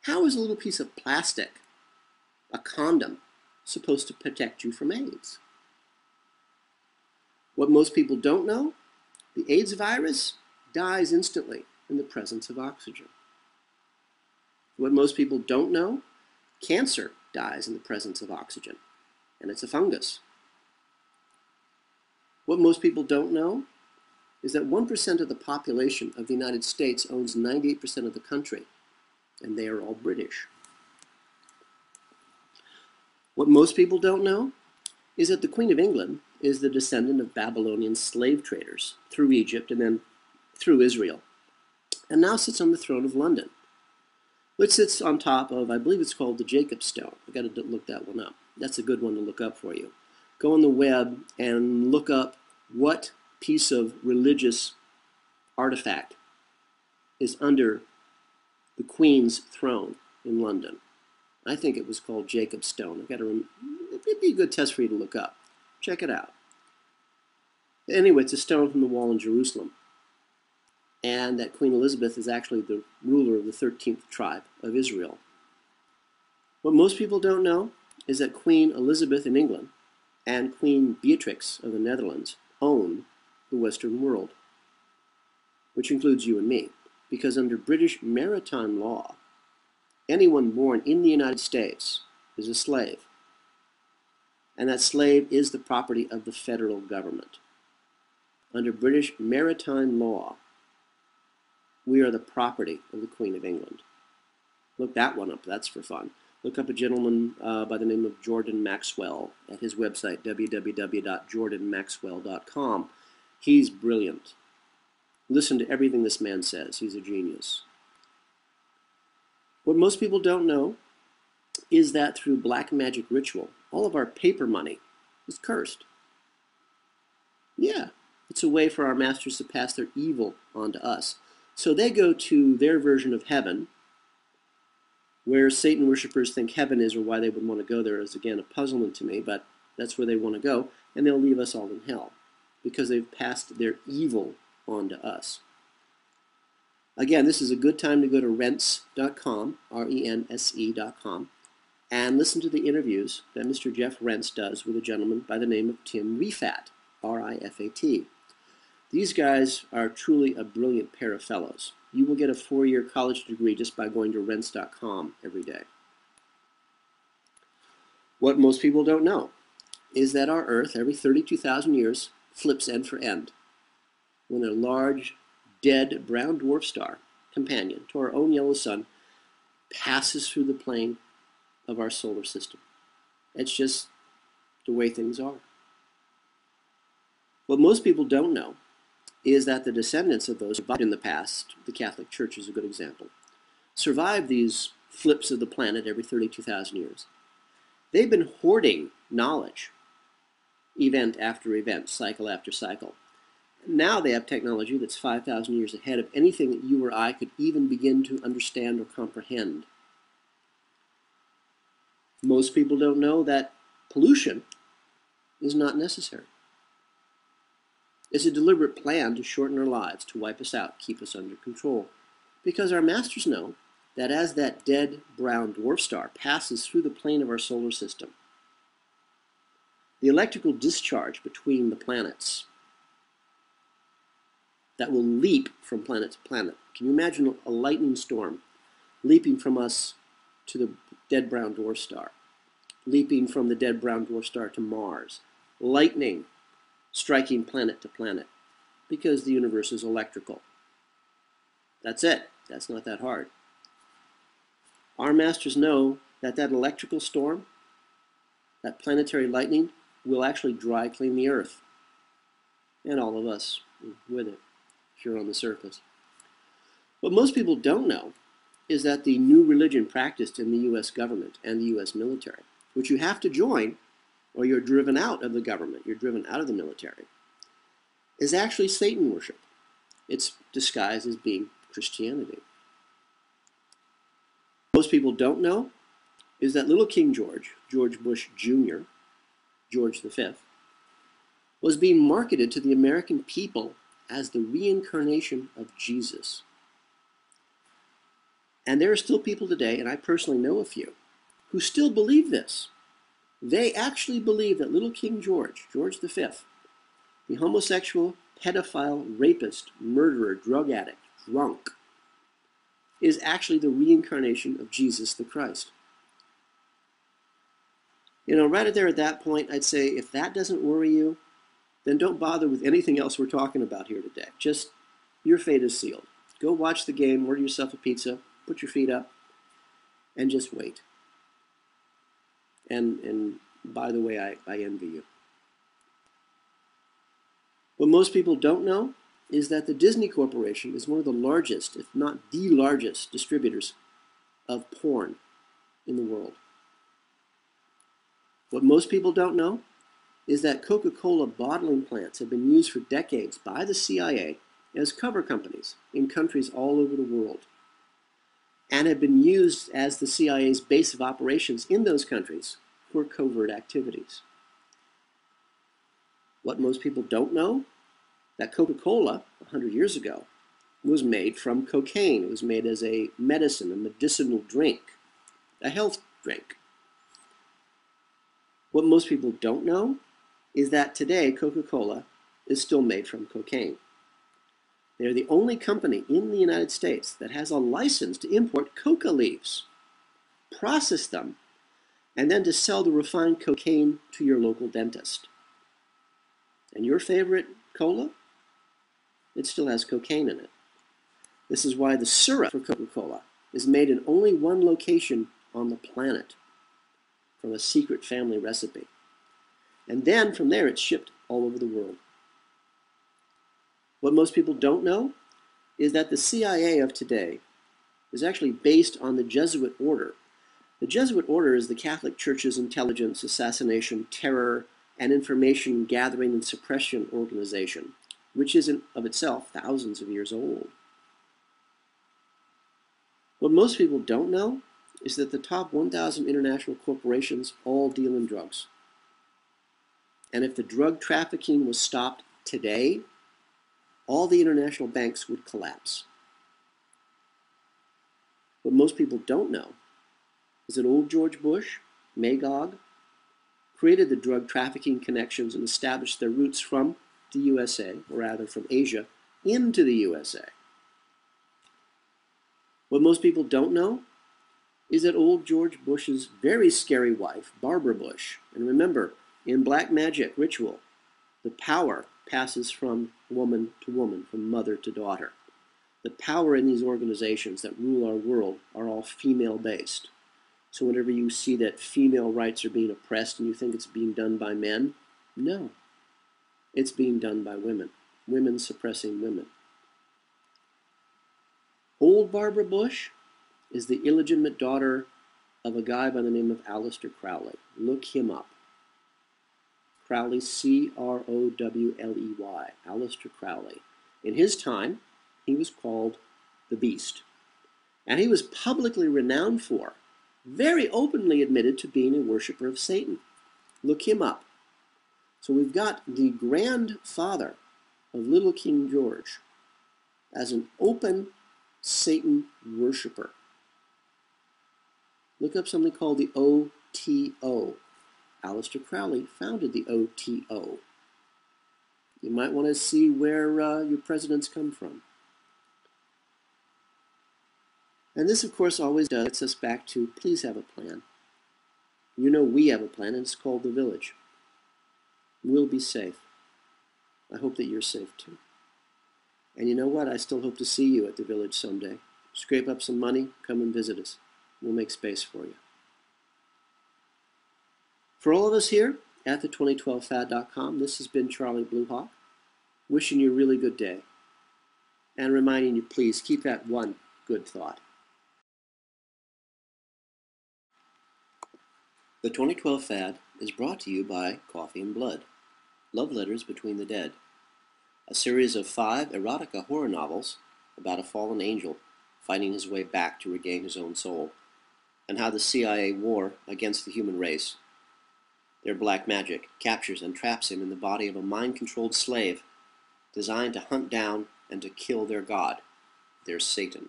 How is a little piece of plastic, a condom, supposed to protect you from AIDS? What most people don't know, the AIDS virus dies instantly in the presence of oxygen. What most people don't know, cancer dies in the presence of oxygen, and it's a fungus. What most people don't know is that 1% of the population of the United States owns 98% of the country, and they are all British. What most people don't know is that the Queen of England is the descendant of Babylonian slave traders through Egypt and then through Israel, and now sits on the throne of London, which sits on top of, I believe it's called the Jacob Stone. I've got to look that one up. That's a good one to look up for you. Go on the web and look up what piece of religious artifact is under the Queen's throne in London. I think it was called Jacob Stone. It'd be a good test for you to look up. Check it out. Anyway, it's a stone from the wall in Jerusalem. And that Queen Elizabeth is actually the ruler of the 13th tribe of Israel. What most people don't know is that Queen Elizabeth in England and Queen Beatrix of the Netherlands own the Western world, which includes you and me, because under British maritime law, anyone born in the United States is a slave, and that slave is the property of the federal government. Under British maritime law, we are the property of the Queen of England. Look that one up, that's for fun. Look up a gentleman by the name of Jordan Maxwell at his website, www.jordanmaxwell.com. He's brilliant. Listen to everything this man says. He's a genius. What most people don't know is that through black magic ritual, all of our paper money is cursed. Yeah, it's a way for our masters to pass their evil on to us. So they go to their version of heaven, where Satan worshippers think heaven is, or why they would want to go there is, again, a puzzlement to me, but that's where they want to go, and they'll leave us all in hell, because they've passed their evil on to us. Again, this is a good time to go to rense.com, R-E-N-S-E.com, and listen to the interviews that Mr. Jeff Rense does with a gentleman by the name of Tim Rifat, R-I-F-A-T. These guys are truly a brilliant pair of fellows. You will get a 4-year college degree just by going to rense.com every day. What most people don't know is that our Earth, every 32,000 years, flips end for end when a large, dead brown dwarf star, companion to our own yellow sun, passes through the plane of our solar system. It's just the way things are. What most people don't know is that the descendants of those who died in the past, the Catholic Church is a good example, survived these flips of the planet every 32,000 years. They've been hoarding knowledge, event after event, cycle after cycle. Now they have technology that's 5,000 years ahead of anything that you or I could even begin to understand or comprehend. Most people don't know that pollution is not necessary. It's a deliberate plan to shorten our lives, to wipe us out, keep us under control. Because our masters know that as that dead brown dwarf star passes through the plane of our solar system, the electrical discharge between the planets that will leap from planet to planet. Can you imagine a lightning storm leaping from us to the dead brown dwarf star, leaping from the dead brown dwarf star to Mars, lightning striking planet to planet, because the universe is electrical. That's it. That's not that hard. Our masters know that that electrical storm, that planetary lightning, will actually dry clean the Earth, and all of us with it, if you're on the surface. What most people don't know is that the new religion practiced in the U.S. government and the U.S. military, which you have to join or you're driven out of the government, you're driven out of the military, is actually Satan worship. It's disguised as being Christianity. Most people don't know is that little King George, George Bush Jr., George V, was being marketed to the American people as the reincarnation of Jesus. And there are still people today, and I personally know a few, who still believe this. They actually believe that little King George, George V, the homosexual, pedophile, rapist, murderer, drug addict, drunk, is actually the reincarnation of Jesus the Christ. Right there at that point, I'd say if that doesn't worry you, then don't bother with anything else we're talking about here today. Just, your fate is sealed. Go watch the game, order yourself a pizza, put your feet up, and just wait. And by the way, I envy you. What most people don't know is that the Disney Corporation is one of the largest, if not the largest, distributors of porn in the world. What most people don't know is that Coca-Cola bottling plants have been used for decades by the CIA as cover companies in countries all over the world, and have been used as the CIA's base of operations in those countries for covert activities. What most people don't know, that Coca-Cola, 100 years ago, was made from cocaine. It was made as a medicine, a medicinal drink, a health drink. What most people don't know is that today Coca-Cola is still made from cocaine. They're the only company in the United States that has a license to import coca leaves, process them, and then to sell the refined cocaine to your local dentist. And your favorite cola? It still has cocaine in it. This is why the syrup for Coca-Cola is made in only one location on the planet, from a secret family recipe. And then from there it's shipped all over the world. What most people don't know is that the CIA of today is actually based on the Jesuit order. The Jesuit order is the Catholic Church's intelligence, assassination, terror, and information gathering and suppression organization, which is in of itself thousands of years old. What most people don't know is that the top 1,000 international corporations all deal in drugs. And if the drug trafficking was stopped today, all the international banks would collapse. What most people don't know is that old George Bush, Magog, created the drug trafficking connections and established their roots from the USA, or rather from Asia, into the USA. What most people don't know is that old George Bush's very scary wife, Barbara Bush, and remember, in black magic ritual, the power passes from woman to woman, from mother to daughter. The power in these organizations that rule our world are all female-based. So whenever you see that female rights are being oppressed and you think it's being done by men, no. It's being done by women. Women suppressing women. Old Barbara Bush is the illegitimate daughter of a guy by the name of Aleister Crowley. Look him up. Crowley, C-R-O-W-L-E-Y, Aleister Crowley. In his time, he was called the Beast. And he was publicly renowned for, very openly admitted to being a worshiper of Satan. Look him up. So we've got the grandfather of little King George as an open Satan worshiper. Look up something called the OTO. Aleister Crowley founded the OTO. You might want to see where your presidents come from. And this, of course, always gets us back to please have a plan. You know we have a plan, and it's called the Village. We'll be safe. I hope that you're safe too. And you know what? I still hope to see you at the Village someday. Scrape up some money, come and visit us. We'll make space for you. For all of us here at the2012fad.com, this has been Charlie Bluehawk, wishing you a really good day, and reminding you, please keep that one good thought. The 2012 Fad is brought to you by Coffee and Blood, Love Letters Between the Dead, a series of 5 erotica horror novels about a fallen angel fighting his way back to regain his own soul, and how the CIA war against the human race, their black magic, captures and traps him in the body of a mind-controlled slave designed to hunt down and to kill their god, their Satan.